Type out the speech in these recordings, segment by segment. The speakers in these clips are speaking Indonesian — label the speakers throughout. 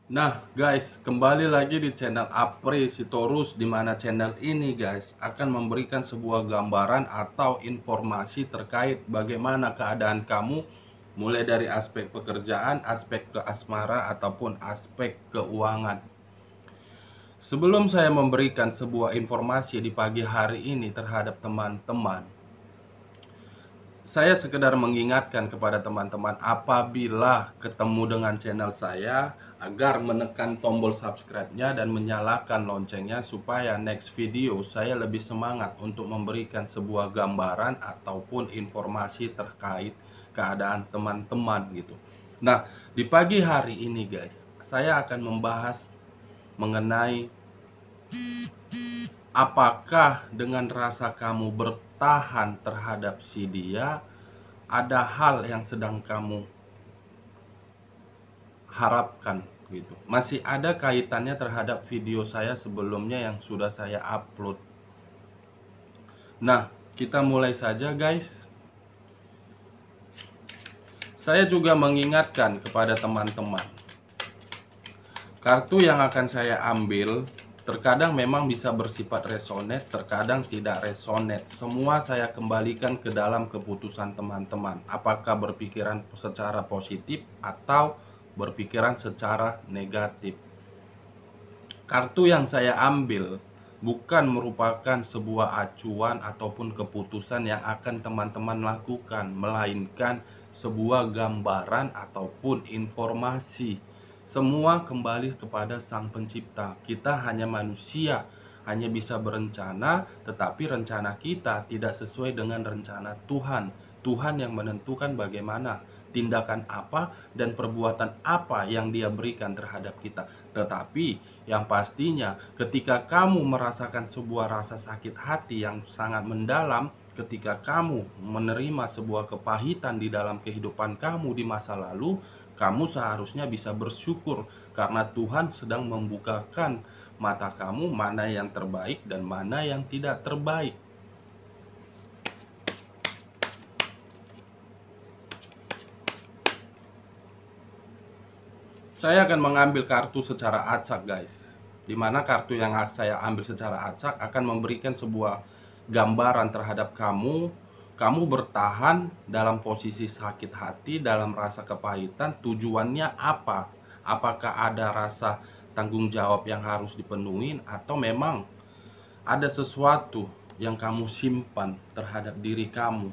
Speaker 1: Nah guys, kembali lagi di channel Apri Sitorus, di mana channel ini guys akan memberikan sebuah gambaran atau informasi terkait bagaimana keadaan kamu, mulai dari aspek pekerjaan, aspek keasmara ataupun aspek keuangan. Sebelum saya memberikan sebuah informasi di pagi hari ini terhadap teman-teman, saya sekedar mengingatkan kepada teman-teman, apabila ketemu dengan channel saya, agar menekan tombol subscribe-nya dan menyalakan loncengnya, supaya next video saya lebih semangat untuk memberikan sebuah gambaran ataupun informasi terkait keadaan teman-teman gitu. Nah, di pagi hari ini guys, saya akan membahas mengenai apakah dengan rasa kamu bertahan terhadap si dia, ada hal yang sedang kamu harapkan gitu. Masih ada kaitannya terhadap video saya sebelumnya yang sudah saya upload. Nah, kita mulai saja guys. Saya juga mengingatkan kepada teman-teman, kartu yang akan saya ambil terkadang memang bisa bersifat resonate, terkadang tidak resonate. Semua saya kembalikan ke dalam keputusan teman-teman, apakah berpikiran secara positif atau berpikiran secara negatif. Kartu yang saya ambil bukan merupakan sebuah acuan ataupun keputusan yang akan teman-teman lakukan, melainkan sebuah gambaran ataupun informasi. Semua kembali kepada Sang Pencipta. Kita hanya manusia, hanya bisa berencana, tetapi rencana kita tidak sesuai dengan rencana Tuhan. Tuhan yang menentukan bagaimana tindakan apa dan perbuatan apa yang Dia berikan terhadap kita. Tetapi yang pastinya, ketika kamu merasakan sebuah rasa sakit hati yang sangat mendalam, ketika kamu menerima sebuah kepahitan di dalam kehidupan kamu di masa lalu, kamu seharusnya bisa bersyukur karena Tuhan sedang membukakan mata kamu mana yang terbaik dan mana yang tidak terbaik. Saya akan mengambil kartu secara acak guys, dimana kartu yang saya ambil secara acak akan memberikan sebuah gambaran terhadap kamu. Kamu bertahan dalam posisi sakit hati, dalam rasa kepahitan. Tujuannya apa? Apakah ada rasa tanggung jawab yang harus dipenuhi, atau memang ada sesuatu yang kamu simpan terhadap diri kamu?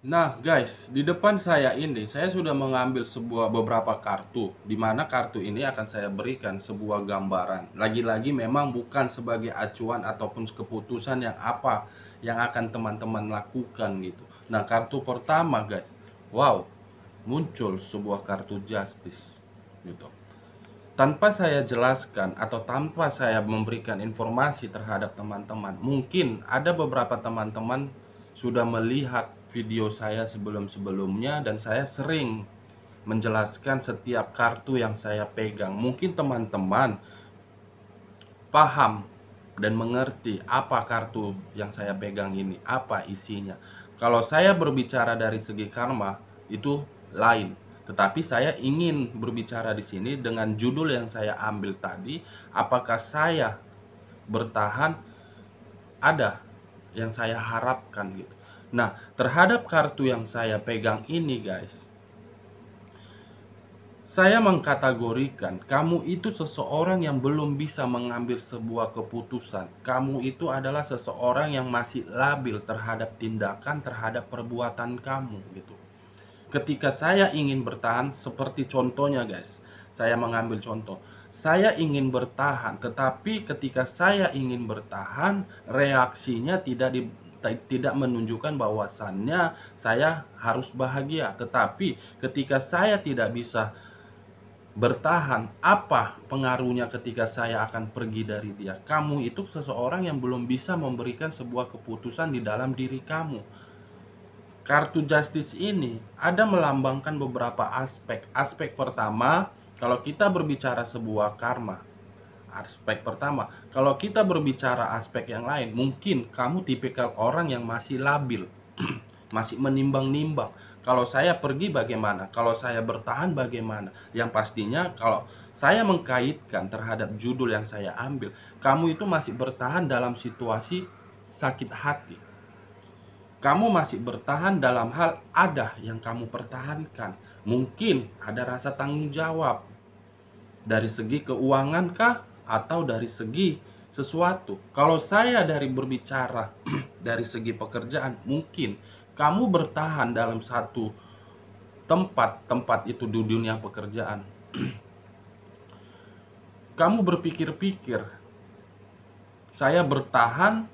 Speaker 1: Nah guys, di depan saya ini saya sudah mengambil beberapa kartu, di mana kartu ini akan saya berikan sebuah gambaran. Lagi-lagi memang bukan sebagai acuan ataupun keputusan yang apa yang akan teman-teman lakukan gitu. Nah, kartu pertama guys, wow, muncul sebuah kartu justice gitu. Tanpa saya jelaskan atau tanpa saya memberikan informasi terhadap teman-teman, mungkin ada beberapa teman-teman sudah melihat video saya sebelum-sebelumnya, dan saya sering menjelaskan setiap kartu yang saya pegang. Mungkin teman-teman paham dan mengerti apa kartu yang saya pegang ini, apa isinya. Kalau saya berbicara dari segi karma, itu lain. Tetapi saya ingin berbicara di sini dengan judul yang saya ambil tadi, apakah saya bertahan, ada yang saya harapkan gitu. Nah, terhadap kartu yang saya pegang ini guys, saya mengkategorikan kamu itu seseorang yang belum bisa mengambil sebuah keputusan. Kamu itu adalah seseorang yang masih labil terhadap tindakan, terhadap perbuatan kamu gitu. Ketika saya ingin bertahan, seperti contohnya guys, saya mengambil contoh. Saya ingin bertahan, tetapi ketika saya ingin bertahan, reaksinya tidak menunjukkan bahwasannya saya harus bahagia. Tetapi ketika saya tidak bisa bertahan. Apa pengaruhnya ketika saya akan pergi dari dia? Kamu itu seseorang yang belum bisa memberikan sebuah keputusan di dalam diri kamu. Kartu Justice ini ada melambangkan beberapa aspek. Aspek pertama, kalau kita berbicara sebuah karma. Aspek pertama, kalau kita berbicara aspek yang lain, mungkin kamu tipikal orang yang masih labil, masih menimbang-nimbang. Kalau saya pergi bagaimana? Kalau saya bertahan bagaimana? Yang pastinya kalau saya mengkaitkan terhadap judul yang saya ambil, kamu itu masih bertahan dalam situasi sakit hati. Kamu masih bertahan dalam hal ada yang kamu pertahankan. Mungkin ada rasa tanggung jawab. Dari segi keuangan kah? Atau dari segi sesuatu? Kalau saya dari berbicara dari segi pekerjaan, mungkin kamu bertahan dalam satu tempat itu di dunia pekerjaan. Kamu berpikir-pikir, saya bertahan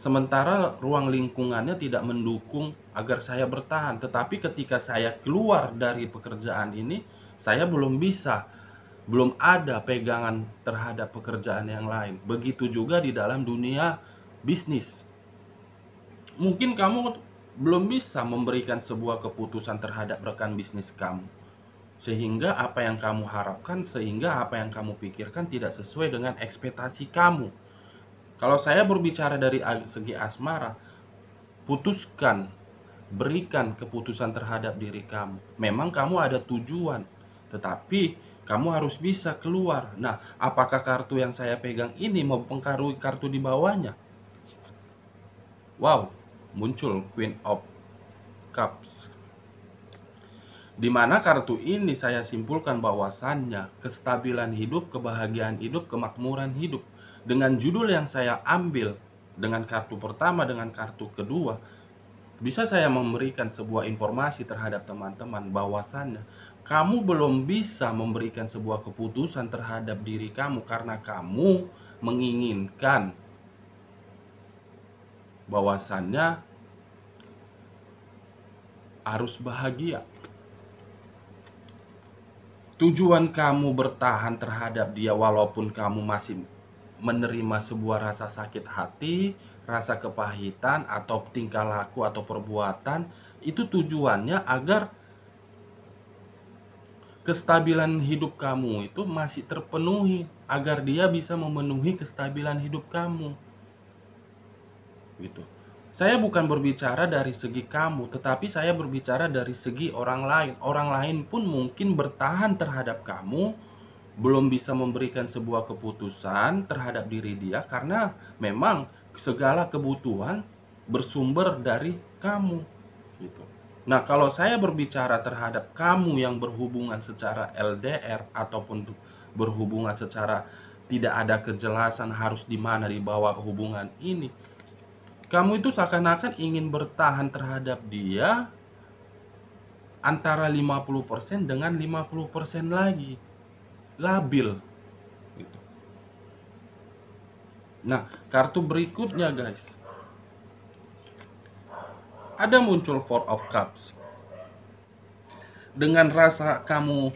Speaker 1: sementara ruang lingkungannya tidak mendukung agar saya bertahan. Tetapi ketika saya keluar dari pekerjaan ini, saya belum ada pegangan terhadap pekerjaan yang lain. Begitu juga di dalam dunia bisnis. Mungkin kamu belum bisa memberikan sebuah keputusan terhadap rekan bisnis kamu. Sehingga apa yang kamu harapkan, sehingga apa yang kamu pikirkan tidak sesuai dengan ekspektasi kamu. Kalau saya berbicara dari segi asmara, putuskan, berikan keputusan terhadap diri kamu. Memang kamu ada tujuan, tetapi kamu harus bisa keluar. Nah, apakah kartu yang saya pegang ini mempengaruhi kartu di bawahnya? Wow, muncul Queen of Cups. Di mana kartu ini saya simpulkan bahwasannya kestabilan hidup, kebahagiaan hidup, kemakmuran hidup. Dengan judul yang saya ambil, dengan kartu pertama, dengan kartu kedua, bisa saya memberikan sebuah informasi terhadap teman-teman bahwasannya kamu belum bisa memberikan sebuah keputusan terhadap diri kamu karena kamu menginginkan bahwasannya harus bahagia. Tujuan kamu bertahan terhadap dia walaupun kamu masih menerima sebuah rasa sakit hati, rasa kepahitan, atau tingkah laku atau perbuatan, itu tujuannya agar kestabilan hidup kamu itu masih terpenuhi, agar dia bisa memenuhi kestabilan hidup kamu. Gitu. Saya bukan berbicara dari segi kamu, tetapi saya berbicara dari segi orang lain. Orang lain pun mungkin bertahan terhadap kamu, belum bisa memberikan sebuah keputusan terhadap diri dia karena memang segala kebutuhan bersumber dari kamu gitu. Nah, kalau saya berbicara terhadap kamu yang berhubungan secara LDR ataupun berhubungan secara tidak ada kejelasan harus di mana dibawa hubungan ini, kamu itu seakan-akan ingin bertahan terhadap dia antara 50% dengan 50% lagi. Labil gitu. Nah, kartu berikutnya guys, ada muncul Four of Cups. Dengan rasa kamu,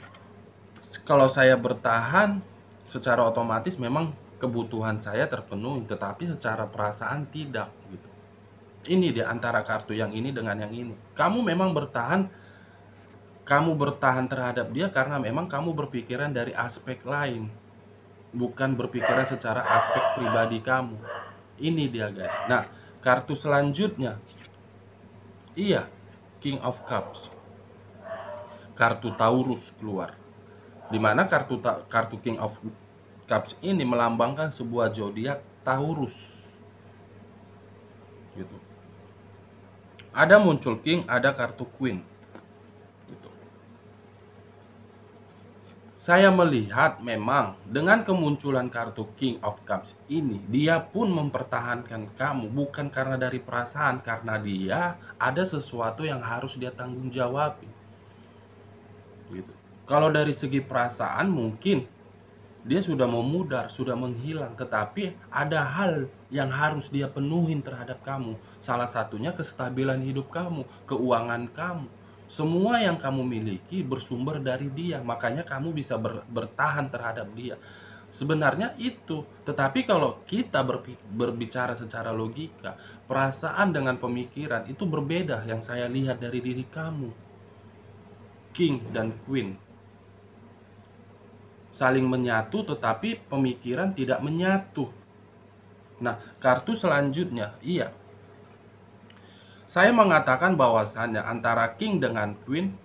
Speaker 1: kalau saya bertahan secara otomatis memang kebutuhan saya terpenuhi, tetapi secara perasaan tidak gitu. Ini di antara kartu yang ini dengan yang ini. Kamu memang bertahan terhadap dia karena memang kamu berpikiran dari aspek lain, bukan berpikiran secara aspek pribadi kamu. Ini dia guys. Nah, kartu selanjutnya, iya, King of Cups. Kartu Taurus keluar. Dimana kartu King of Cups ini melambangkan sebuah zodiak Taurus. Gitu. Ada muncul King, ada kartu Queen. Gitu. Saya melihat memang dengan kemunculan kartu King of Cups ini, dia pun mempertahankan kamu bukan karena dari perasaan, karena dia ada sesuatu yang harus dia tanggung jawabi. Gitu. Kalau dari segi perasaan mungkin dia sudah memudar, sudah menghilang, tetapi ada hal yang harus dia penuhin terhadap kamu. Salah satunya kestabilan hidup kamu, keuangan kamu. Semua yang kamu miliki bersumber dari dia, makanya kamu bisa bertahan terhadap dia. Sebenarnya itu, tetapi kalau kita berbicara secara logika, perasaan dengan pemikiran itu berbeda yang saya lihat dari diri kamu. King dan Queen saling menyatu tetapi pemikiran tidak menyatu. Nah, kartu selanjutnya, iya. Saya mengatakan bahwasannya antara King dengan Queen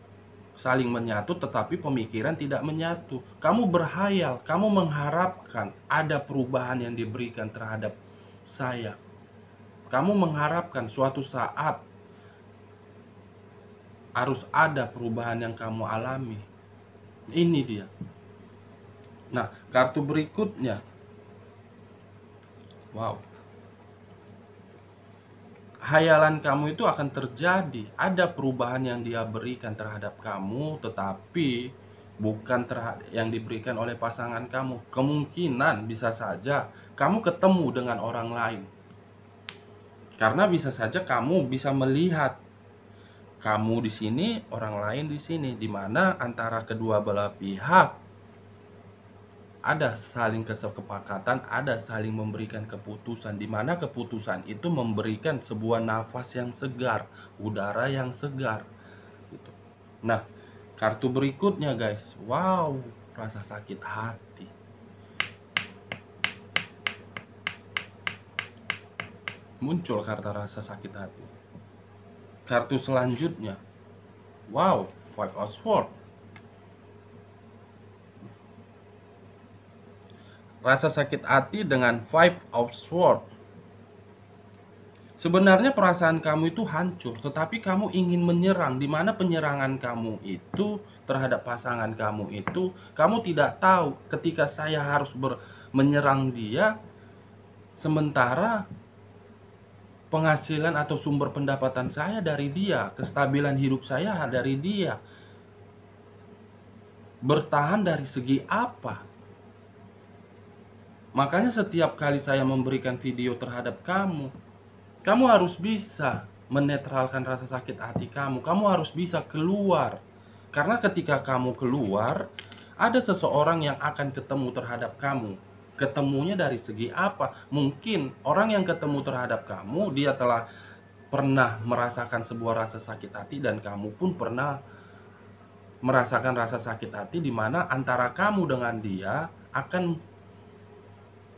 Speaker 1: saling menyatu tetapi pemikiran tidak menyatu. Kamu berhayal, kamu mengharapkan ada perubahan yang diberikan terhadap saya. Kamu mengharapkan suatu saat harus ada perubahan yang kamu alami. Ini dia. Nah, kartu berikutnya. Wow. Hayalan kamu itu akan terjadi. Ada perubahan yang dia berikan terhadap kamu, tetapi bukan yang diberikan oleh pasangan kamu. Kemungkinan bisa saja kamu ketemu dengan orang lain. Karena bisa saja kamu bisa melihat kamu di sini, orang lain di sini, di mana antara kedua belah pihak ada saling kesepakatan, ada saling memberikan keputusan, di mana keputusan itu memberikan sebuah nafas yang segar, udara yang segar gitu. Nah, kartu berikutnya guys, wow, rasa sakit hati. Muncul kartu rasa sakit hati. Kartu selanjutnya, wow, Five of Swords. Rasa sakit hati dengan Five of Swords. Sebenarnya perasaan kamu itu hancur, tetapi kamu ingin menyerang, di mana penyerangan kamu itu terhadap pasangan kamu itu, kamu tidak tahu ketika saya harus menyerang dia, sementara penghasilan atau sumber pendapatan saya dari dia, kestabilan hidup saya dari dia. Bertahan dari segi apa? Makanya setiap kali saya memberikan video terhadap kamu, kamu harus bisa menetralkan rasa sakit hati kamu. Kamu harus bisa keluar. Karena ketika kamu keluar, ada seseorang yang akan ketemu terhadap kamu. Ketemunya dari segi apa? Mungkin orang yang ketemu terhadap kamu, dia telah pernah merasakan sebuah rasa sakit hati, dan kamu pun pernah merasakan rasa sakit hati, di mana antara kamu dengan dia akan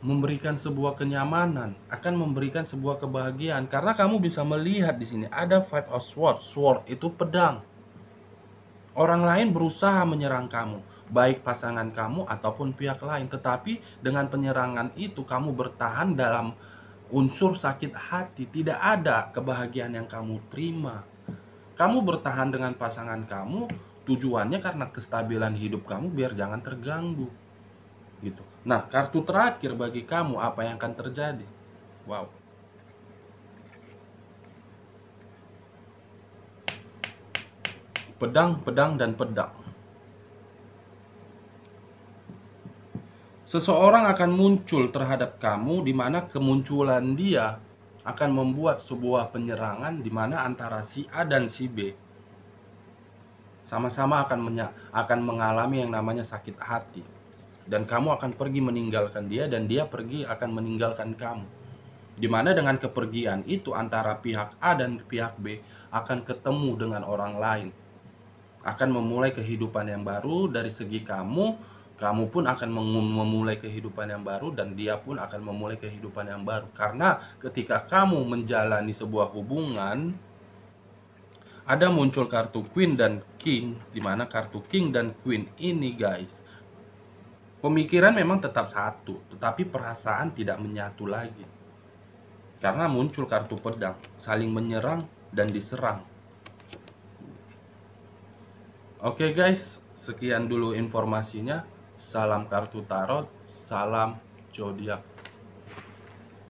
Speaker 1: memberikan sebuah kenyamanan, akan memberikan sebuah kebahagiaan. Karena kamu bisa melihat di sini ada Five of Swords. Sword itu pedang. Orang lain berusaha menyerang kamu, baik pasangan kamu ataupun pihak lain, tetapi dengan penyerangan itu kamu bertahan dalam unsur sakit hati. Tidak ada kebahagiaan yang kamu terima. Kamu bertahan dengan pasangan kamu, tujuannya karena kestabilan hidup kamu biar jangan terganggu gitu. Nah, kartu terakhir bagi kamu, apa yang akan terjadi? Wow. Pedang, pedang, dan pedang. Seseorang akan muncul terhadap kamu, di mana kemunculan dia akan membuat sebuah penyerangan, di mana antara si A dan si B sama-sama akan mengalami yang namanya sakit hati. Dan kamu akan pergi meninggalkan dia, dan dia pergi akan meninggalkan kamu. Dimana dengan kepergian itu antara pihak A dan pihak B akan ketemu dengan orang lain, akan memulai kehidupan yang baru. Dari segi kamu pun akan memulai kehidupan yang baru, dan dia pun akan memulai kehidupan yang baru. Karena ketika kamu menjalani sebuah hubungan, ada muncul kartu Queen dan King, dimana kartu King dan Queen ini guys, pemikiran memang tetap satu, tetapi perasaan tidak menyatu lagi. Karena muncul kartu pedang, saling menyerang dan diserang. Oke guys, sekian dulu informasinya. Salam kartu tarot, salam zodiak.